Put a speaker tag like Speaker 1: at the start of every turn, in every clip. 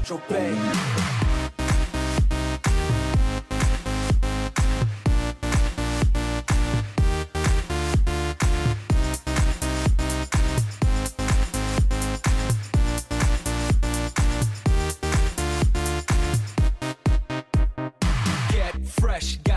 Speaker 1: Saint-Tropez.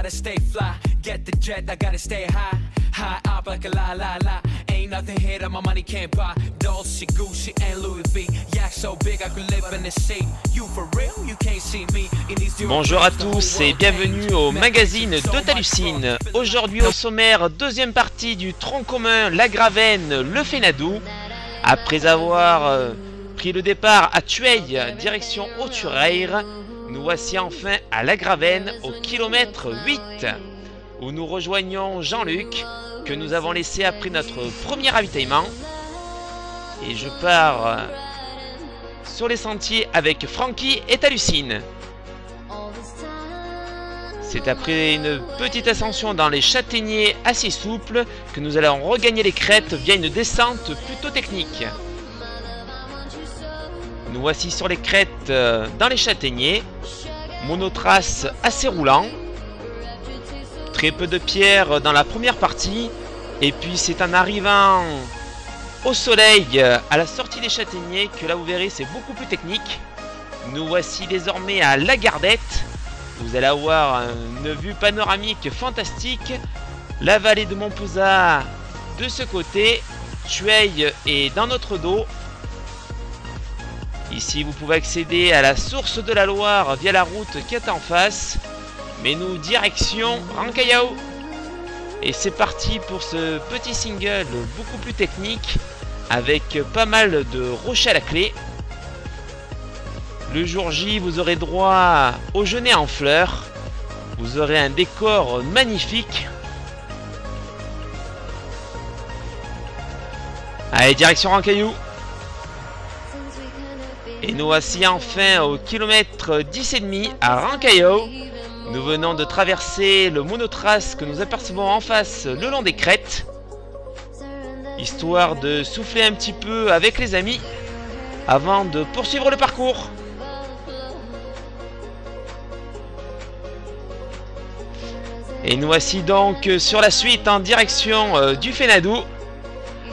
Speaker 2: Stay fly, get the jet, I gotta stay high, high up like a la la la. Ain't nothing here that my money can't buy. Dolce, Gucci, and Louis V. Yak so big I could live in the sea. You for real? You can't see me in these.
Speaker 3: Bonjour à tous et bienvenue au magazine de Talucine. Aujourd'hui au sommaire, deuxième partie du tronc commun La Gravenne, le Fénadou. Après avoir pris le départ à Tueil, direction Authureire, nous voici enfin à La Gravenne, au kilomètre 8, où nous rejoignons Jean-Luc, que nous avons laissé après notre premier ravitaillement. Et je pars sur les sentiers avec Francky et Talucine. C'est après une petite ascension dans les châtaigniers assez souples que nous allons regagner les crêtes via une descente plutôt technique. Nous voici sur les crêtes dans les châtaigniers, monotrace assez roulant, très peu de pierres dans la première partie, et puis c'est en arrivant au soleil à la sortie des châtaigniers que là vous verrez c'est beaucoup plus technique. Nous voici désormais à La Gardette, vous allez avoir une vue panoramique fantastique, la vallée de Montpezat de ce côté, Tueil est dans notre dos. Ici, vous pouvez accéder à la source de la Loire via la route qui est en face. Mais nous, direction Rancayao. Et c'est parti pour ce petit single beaucoup plus technique, avec pas mal de rochers à la clé. Le jour J, vous aurez droit au genêt en fleurs. Vous aurez un décor magnifique. Allez, direction Rancayao. Et nous voici enfin au kilomètre 10,5 à Rancayao. Nous venons de traverser le monotrace que nous apercevons en face le long des crêtes, histoire de souffler un petit peu avec les amis avant de poursuivre le parcours. Et nous voici donc sur la suite en direction du Fénadou.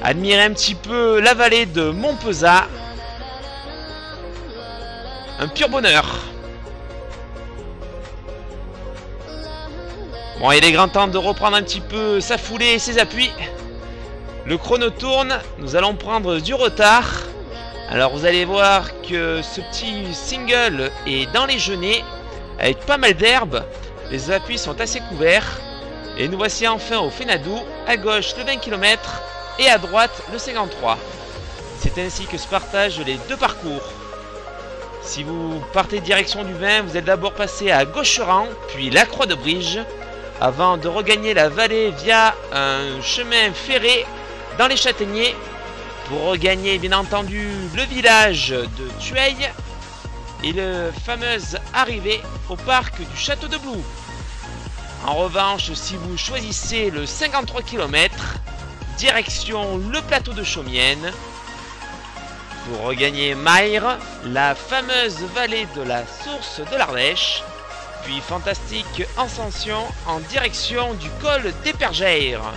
Speaker 3: Admirez un petit peu la vallée de Montpezat. Un pur bonheur. Bon, il est grand temps de reprendre un petit peu sa foulée et ses appuis. Le chrono tourne, nous allons prendre du retard. Alors vous allez voir que ce petit single est dans les genêts, avec pas mal d'herbe. Les appuis sont assez couverts. Et nous voici enfin au Fénadou, à gauche le 20 km et à droite le 53. C'est ainsi que se partagent les deux parcours. Si vous partez direction du 20, vous allez d'abord passer à Gaucheran, puis la Croix de Bridge, avant de regagner la vallée via un chemin ferré dans les châtaigniers, pour regagner bien entendu le village de Tueil et la fameuse arrivée au parc du Château de Blou. En revanche, si vous choisissez le 53 km, direction le plateau de Chaumienne, pour regagner Mayres, la fameuse vallée de la source de l'Ardèche, puis fantastique ascension en direction du col des Pergères.